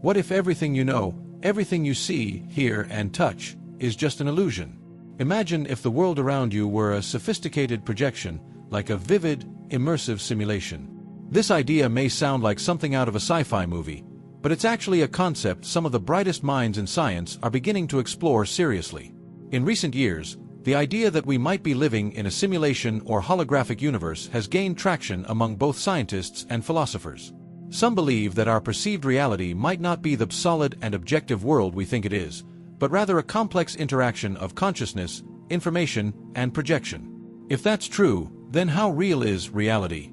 What if everything you know, everything you see, hear, and touch, is just an illusion? Imagine if the world around you were a sophisticated projection, like a vivid, immersive simulation. This idea may sound like something out of a sci-fi movie, but it's actually a concept some of the brightest minds in science are beginning to explore seriously. In recent years, the idea that we might be living in a simulation or holographic universe has gained traction among both scientists and philosophers. Some believe that our perceived reality might not be the solid and objective world we think it is, but rather a complex interaction of consciousness, information, and projection. If that's true, then how real is reality?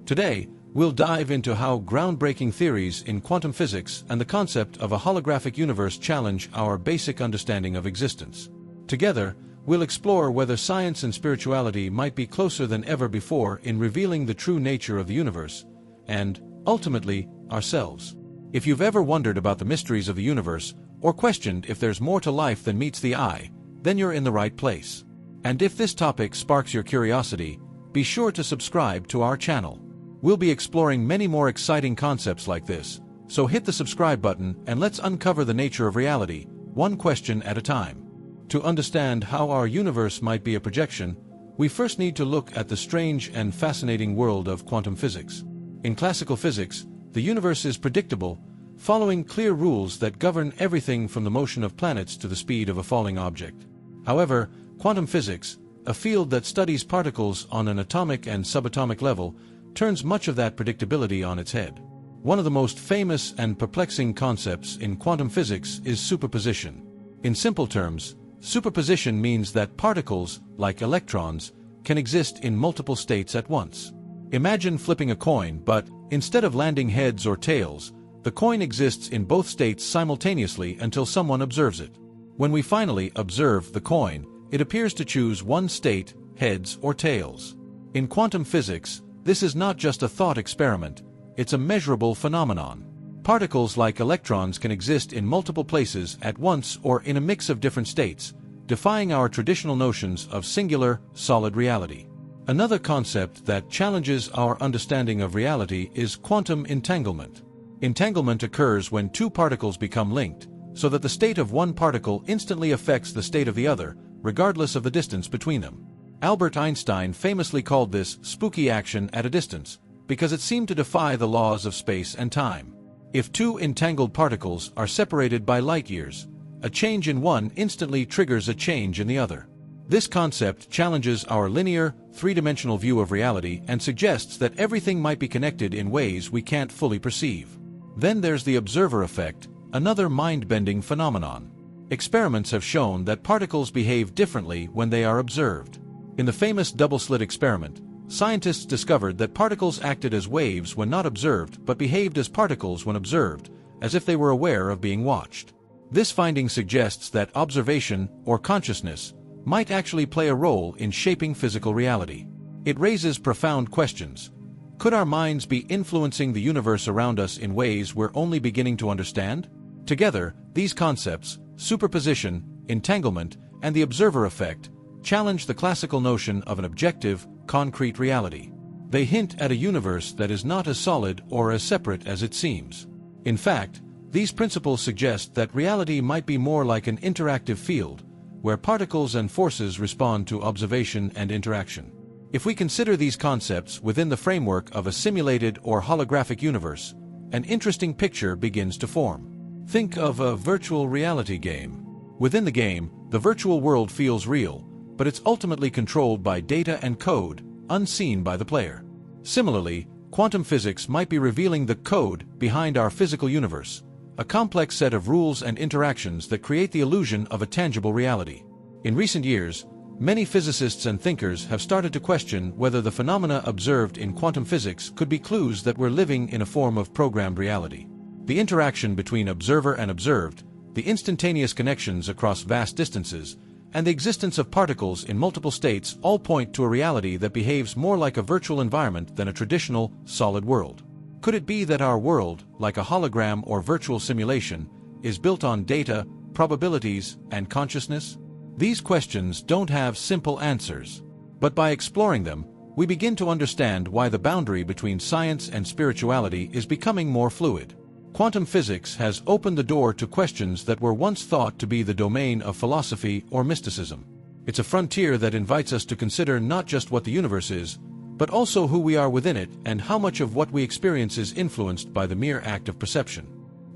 Today, we'll dive into how groundbreaking theories in quantum physics and the concept of a holographic universe challenge our basic understanding of existence. Together, we'll explore whether science and spirituality might be closer than ever before in revealing the true nature of the universe, and, ultimately, ourselves. If you've ever wondered about the mysteries of the universe, or questioned if there's more to life than meets the eye, then you're in the right place. And if this topic sparks your curiosity, be sure to subscribe to our channel. We'll be exploring many more exciting concepts like this, so hit the subscribe button and let's uncover the nature of reality, one question at a time. To understand how our universe might be a projection, we first need to look at the strange and fascinating world of quantum physics. In classical physics, the universe is predictable, following clear rules that govern everything from the motion of planets to the speed of a falling object. However, quantum physics, a field that studies particles on an atomic and subatomic level, turns much of that predictability on its head. One of the most famous and perplexing concepts in quantum physics is superposition. In simple terms, superposition means that particles, like electrons, can exist in multiple states at once. Imagine flipping a coin, but instead of landing heads or tails, the coin exists in both states simultaneously until someone observes it. When we finally observe the coin, it appears to choose one state, heads or tails. In quantum physics, this is not just a thought experiment, it's a measurable phenomenon. Particles like electrons can exist in multiple places at once or in a mix of different states, defying our traditional notions of singular, solid reality. Another concept that challenges our understanding of reality is quantum entanglement. Entanglement occurs when two particles become linked, so that the state of one particle instantly affects the state of the other, regardless of the distance between them. Albert Einstein famously called this spooky action at a distance, because it seemed to defy the laws of space and time. If two entangled particles are separated by light years, a change in one instantly triggers a change in the other. This concept challenges our linear, three-dimensional view of reality and suggests that everything might be connected in ways we can't fully perceive. Then there's the observer effect, another mind-bending phenomenon. Experiments have shown that particles behave differently when they are observed. In the famous double-slit experiment, scientists discovered that particles acted as waves when not observed but behaved as particles when observed, as if they were aware of being watched. This finding suggests that observation, or consciousness, might actually play a role in shaping physical reality. It raises profound questions. Could our minds be influencing the universe around us in ways we're only beginning to understand? Together, these concepts, superposition, entanglement, and the observer effect, challenge the classical notion of an objective, concrete reality. They hint at a universe that is not as solid or as separate as it seems. In fact, these principles suggest that reality might be more like an interactive field, where particles and forces respond to observation and interaction. If we consider these concepts within the framework of a simulated or holographic universe, an interesting picture begins to form. Think of a virtual reality game. Within the game, the virtual world feels real, but it's ultimately controlled by data and code, unseen by the player. Similarly, quantum physics might be revealing the code behind our physical universe, a complex set of rules and interactions that create the illusion of a tangible reality. In recent years, many physicists and thinkers have started to question whether the phenomena observed in quantum physics could be clues that we're living in a form of programmed reality. The interaction between observer and observed, the instantaneous connections across vast distances, and the existence of particles in multiple states all point to a reality that behaves more like a virtual environment than a traditional, solid world. Could it be that our world, like a hologram or virtual simulation, is built on data, probabilities, and consciousness? These questions don't have simple answers. But by exploring them, we begin to understand why the boundary between science and spirituality is becoming more fluid. Quantum physics has opened the door to questions that were once thought to be the domain of philosophy or mysticism. It's a frontier that invites us to consider not just what the universe is, but also who we are within it and how much of what we experience is influenced by the mere act of perception.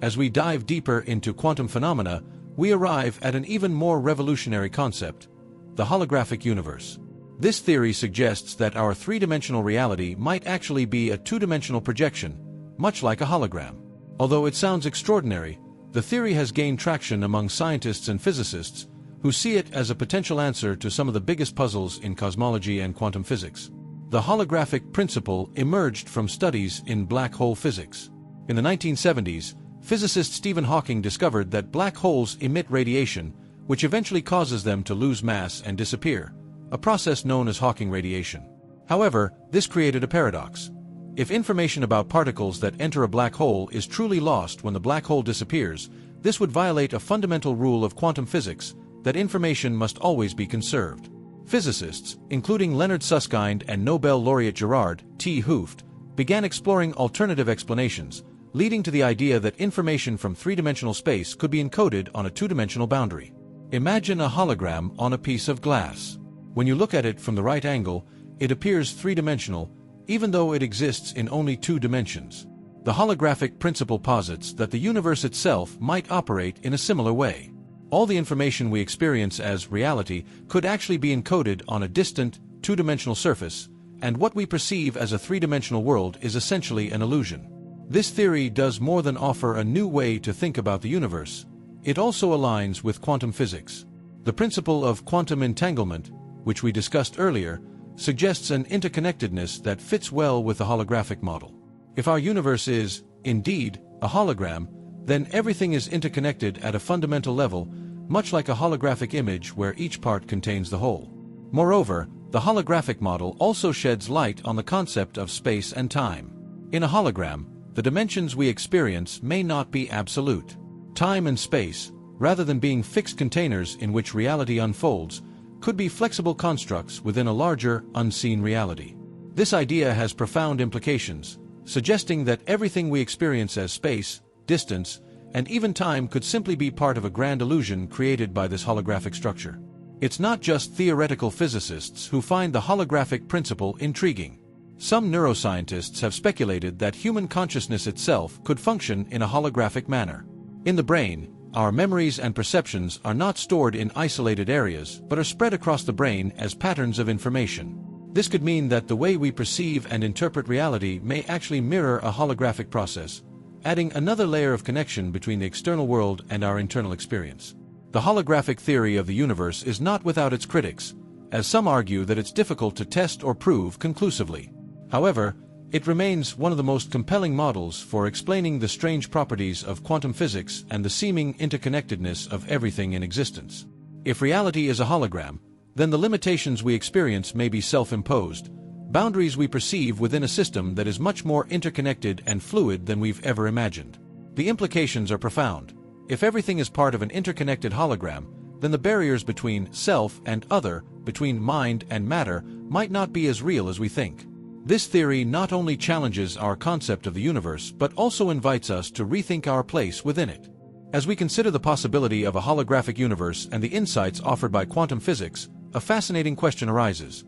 As we dive deeper into quantum phenomena, we arrive at an even more revolutionary concept: the holographic universe. This theory suggests that our three-dimensional reality might actually be a two-dimensional projection, much like a hologram. Although it sounds extraordinary, the theory has gained traction among scientists and physicists who see it as a potential answer to some of the biggest puzzles in cosmology and quantum physics. The holographic principle emerged from studies in black hole physics. In the 1970s, physicist Stephen Hawking discovered that black holes emit radiation, which eventually causes them to lose mass and disappear, a process known as Hawking radiation. However, this created a paradox. If information about particles that enter a black hole is truly lost when the black hole disappears, this would violate a fundamental rule of quantum physics, that information must always be conserved. Physicists, including Leonard Susskind and Nobel laureate Gerard T. Hooft, began exploring alternative explanations, leading to the idea that information from three-dimensional space could be encoded on a two-dimensional boundary. Imagine a hologram on a piece of glass. When you look at it from the right angle, it appears three-dimensional, even though it exists in only two dimensions. The holographic principle posits that the universe itself might operate in a similar way. All the information we experience as reality could actually be encoded on a distant, two-dimensional surface, and what we perceive as a three-dimensional world is essentially an illusion. This theory does more than offer a new way to think about the universe. It also aligns with quantum physics. The principle of quantum entanglement, which we discussed earlier, suggests an interconnectedness that fits well with the holographic model. If our universe is, indeed, a hologram, then everything is interconnected at a fundamental level, much like a holographic image where each part contains the whole. Moreover, the holographic model also sheds light on the concept of space and time. In a hologram, the dimensions we experience may not be absolute. Time and space, rather than being fixed containers in which reality unfolds, could be flexible constructs within a larger, unseen reality. This idea has profound implications, suggesting that everything we experience as space, distance, and even time could simply be part of a grand illusion created by this holographic structure. It's not just theoretical physicists who find the holographic principle intriguing. Some neuroscientists have speculated that human consciousness itself could function in a holographic manner. In the brain, our memories and perceptions are not stored in isolated areas but are spread across the brain as patterns of information. This could mean that the way we perceive and interpret reality may actually mirror a holographic process, adding another layer of connection between the external world and our internal experience. The holographic theory of the universe is not without its critics, as some argue that it's difficult to test or prove conclusively. However, it remains one of the most compelling models for explaining the strange properties of quantum physics and the seeming interconnectedness of everything in existence. If reality is a hologram, then the limitations we experience may be self-imposed, boundaries we perceive within a system that is much more interconnected and fluid than we've ever imagined. The implications are profound. If everything is part of an interconnected hologram, then the barriers between self and other, between mind and matter, might not be as real as we think. This theory not only challenges our concept of the universe but also invites us to rethink our place within it. As we consider the possibility of a holographic universe and the insights offered by quantum physics, a fascinating question arises.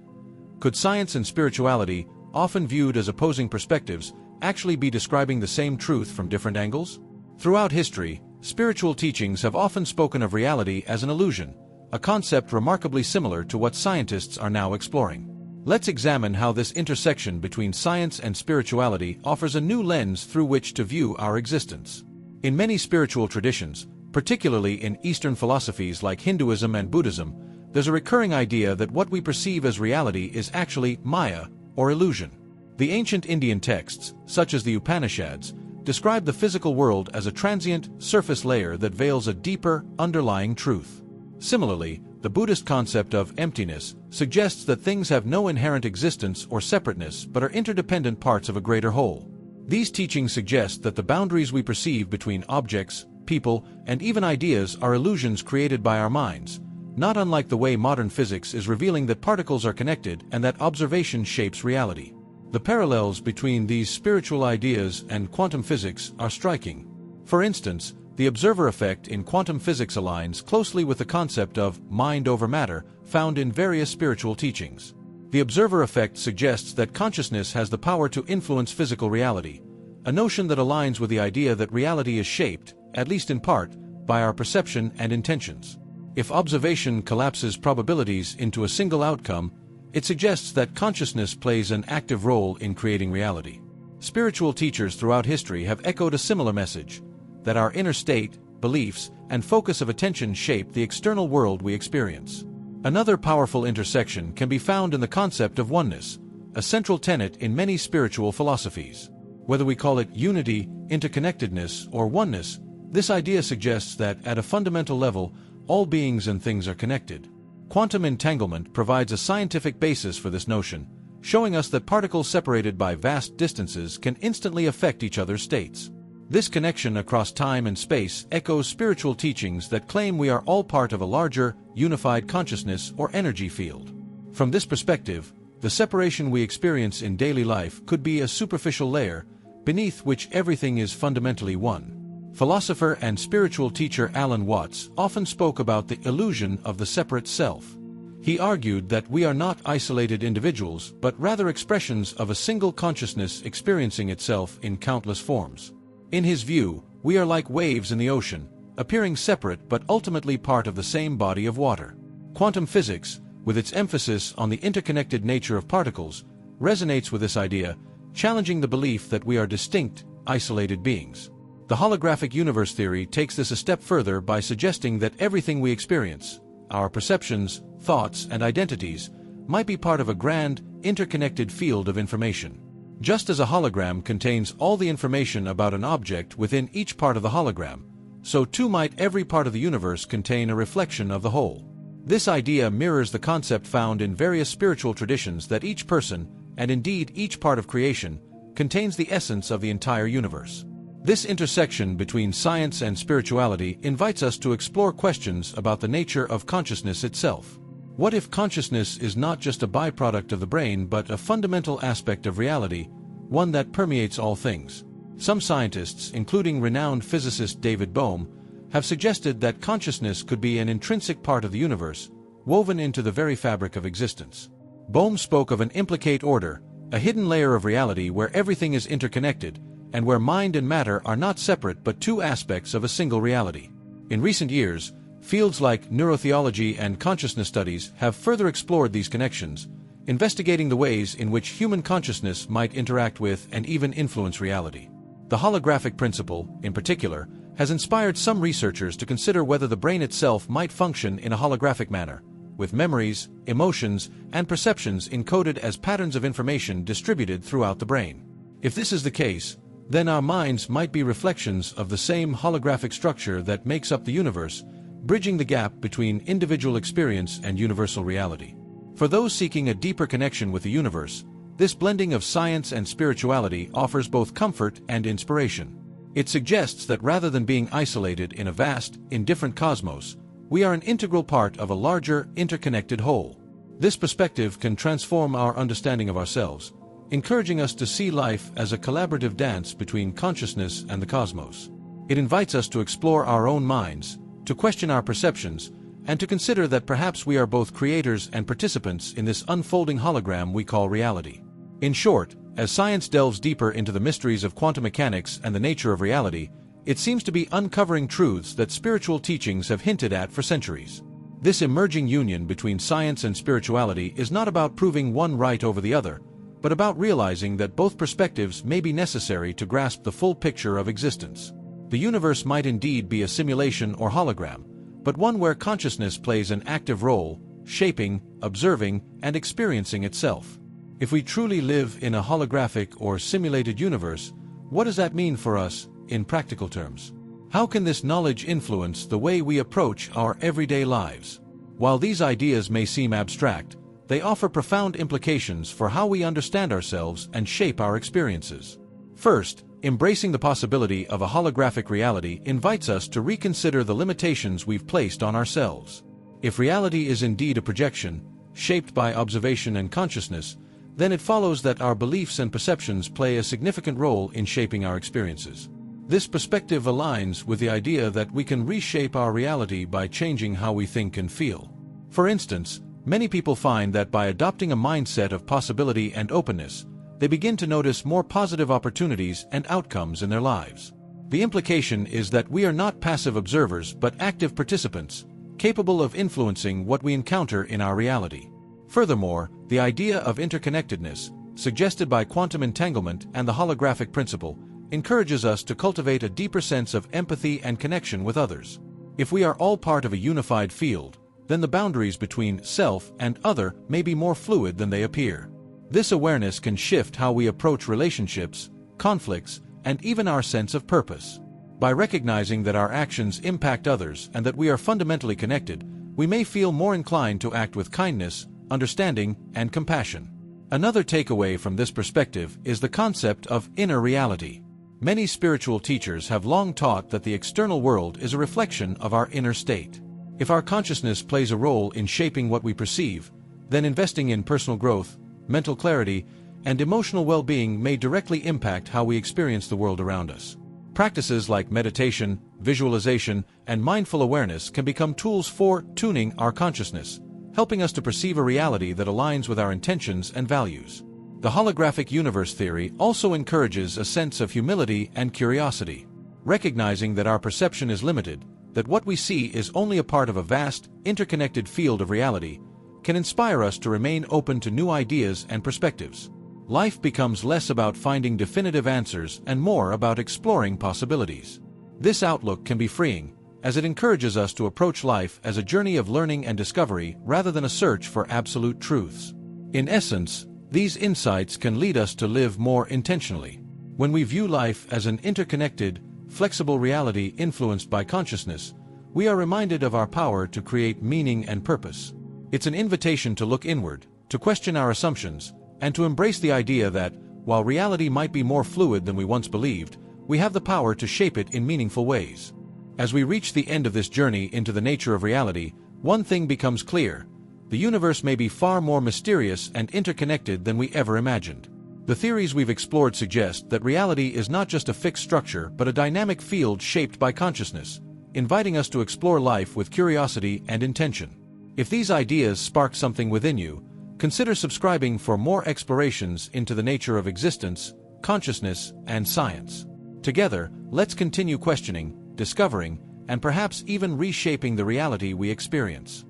Could science and spirituality, often viewed as opposing perspectives, actually be describing the same truth from different angles? Throughout history, spiritual teachings have often spoken of reality as an illusion, a concept remarkably similar to what scientists are now exploring. Let's examine how this intersection between science and spirituality offers a new lens through which to view our existence. In many spiritual traditions, particularly in Eastern philosophies like Hinduism and Buddhism, there's a recurring idea that what we perceive as reality is actually Maya, or illusion. The ancient Indian texts, such as the Upanishads, describe the physical world as a transient, surface layer that veils a deeper, underlying truth. Similarly, the Buddhist concept of emptiness suggests that things have no inherent existence or separateness but are interdependent parts of a greater whole. These teachings suggest that the boundaries we perceive between objects, people, and even ideas are illusions created by our minds, not unlike the way modern physics is revealing that particles are connected and that observation shapes reality. The parallels between these spiritual ideas and quantum physics are striking. For instance, the observer effect in quantum physics aligns closely with the concept of mind over matter found in various spiritual teachings. The observer effect suggests that consciousness has the power to influence physical reality, a notion that aligns with the idea that reality is shaped, at least in part, by our perception and intentions. If observation collapses probabilities into a single outcome, it suggests that consciousness plays an active role in creating reality. Spiritual teachers throughout history have echoed a similar message, that our inner state, beliefs, and focus of attention shape the external world we experience. Another powerful intersection can be found in the concept of oneness, a central tenet in many spiritual philosophies. Whether we call it unity, interconnectedness, or oneness, this idea suggests that, at a fundamental level, all beings and things are connected. Quantum entanglement provides a scientific basis for this notion, showing us that particles separated by vast distances can instantly affect each other's states. This connection across time and space echoes spiritual teachings that claim we are all part of a larger, unified consciousness or energy field. From this perspective, the separation we experience in daily life could be a superficial layer, beneath which everything is fundamentally one. Philosopher and spiritual teacher Alan Watts often spoke about the illusion of the separate self. He argued that we are not isolated individuals, but rather expressions of a single consciousness experiencing itself in countless forms. In his view, we are like waves in the ocean, appearing separate but ultimately part of the same body of water. Quantum physics, with its emphasis on the interconnected nature of particles, resonates with this idea, challenging the belief that we are distinct, isolated beings. The holographic universe theory takes this a step further by suggesting that everything we experience, our perceptions, thoughts, and identities, might be part of a grand, interconnected field of information. Just as a hologram contains all the information about an object within each part of the hologram, so too might every part of the universe contain a reflection of the whole. This idea mirrors the concept found in various spiritual traditions that each person, and indeed each part of creation, contains the essence of the entire universe. This intersection between science and spirituality invites us to explore questions about the nature of consciousness itself. What if consciousness is not just a byproduct of the brain but a fundamental aspect of reality, one that permeates all things? Some scientists, including renowned physicist David Bohm, have suggested that consciousness could be an intrinsic part of the universe, woven into the very fabric of existence. Bohm spoke of an implicate order, a hidden layer of reality where everything is interconnected, and where mind and matter are not separate but two aspects of a single reality. In recent years, fields like neurotheology and consciousness studies have further explored these connections, investigating the ways in which human consciousness might interact with and even influence reality. The holographic principle, in particular, has inspired some researchers to consider whether the brain itself might function in a holographic manner, with memories, emotions, and perceptions encoded as patterns of information distributed throughout the brain. If this is the case, then our minds might be reflections of the same holographic structure that makes up the universe, bridging the gap between individual experience and universal reality. For those seeking a deeper connection with the universe, this blending of science and spirituality offers both comfort and inspiration. It suggests that rather than being isolated in a vast, indifferent cosmos, we are an integral part of a larger, interconnected whole. This perspective can transform our understanding of ourselves, encouraging us to see life as a collaborative dance between consciousness and the cosmos. It invites us to explore our own minds, to question our perceptions, and to consider that perhaps we are both creators and participants in this unfolding hologram we call reality. In short, as science delves deeper into the mysteries of quantum mechanics and the nature of reality, it seems to be uncovering truths that spiritual teachings have hinted at for centuries. This emerging union between science and spirituality is not about proving one right over the other, but about realizing that both perspectives may be necessary to grasp the full picture of existence. The universe might indeed be a simulation or hologram, but one where consciousness plays an active role, shaping, observing, and experiencing itself. If we truly live in a holographic or simulated universe, what does that mean for us, in practical terms? How can this knowledge influence the way we approach our everyday lives? While these ideas may seem abstract, they offer profound implications for how we understand ourselves and shape our experiences. First, embracing the possibility of a holographic reality invites us to reconsider the limitations we've placed on ourselves. If reality is indeed a projection, shaped by observation and consciousness, then it follows that our beliefs and perceptions play a significant role in shaping our experiences. This perspective aligns with the idea that we can reshape our reality by changing how we think and feel. For instance, many people find that by adopting a mindset of possibility and openness, they begin to notice more positive opportunities and outcomes in their lives. The implication is that we are not passive observers but active participants, capable of influencing what we encounter in our reality. Furthermore, the idea of interconnectedness, suggested by quantum entanglement and the holographic principle, encourages us to cultivate a deeper sense of empathy and connection with others. If we are all part of a unified field, then the boundaries between self and other may be more fluid than they appear. This awareness can shift how we approach relationships, conflicts, and even our sense of purpose. By recognizing that our actions impact others and that we are fundamentally connected, we may feel more inclined to act with kindness, understanding, and compassion. Another takeaway from this perspective is the concept of inner reality. Many spiritual teachers have long taught that the external world is a reflection of our inner state. If our consciousness plays a role in shaping what we perceive, then investing in personal growth, mental clarity, and emotional well-being may directly impact how we experience the world around us. Practices like meditation, visualization, and mindful awareness can become tools for tuning our consciousness, helping us to perceive a reality that aligns with our intentions and values. The holographic universe theory also encourages a sense of humility and curiosity. Recognizing that our perception is limited, that what we see is only a part of a vast, interconnected field of reality, can inspire us to remain open to new ideas and perspectives. Life becomes less about finding definitive answers and more about exploring possibilities. This outlook can be freeing, as it encourages us to approach life as a journey of learning and discovery rather than a search for absolute truths. In essence, these insights can lead us to live more intentionally. When we view life as an interconnected, flexible reality influenced by consciousness, we are reminded of our power to create meaning and purpose. It's an invitation to look inward, to question our assumptions, and to embrace the idea that, while reality might be more fluid than we once believed, we have the power to shape it in meaningful ways. As we reach the end of this journey into the nature of reality, one thing becomes clear: the universe may be far more mysterious and interconnected than we ever imagined. The theories we've explored suggest that reality is not just a fixed structure but a dynamic field shaped by consciousness, inviting us to explore life with curiosity and intention. If these ideas spark something within you, consider subscribing for more explorations into the nature of existence, consciousness, and science. Together, let's continue questioning, discovering, and perhaps even reshaping the reality we experience.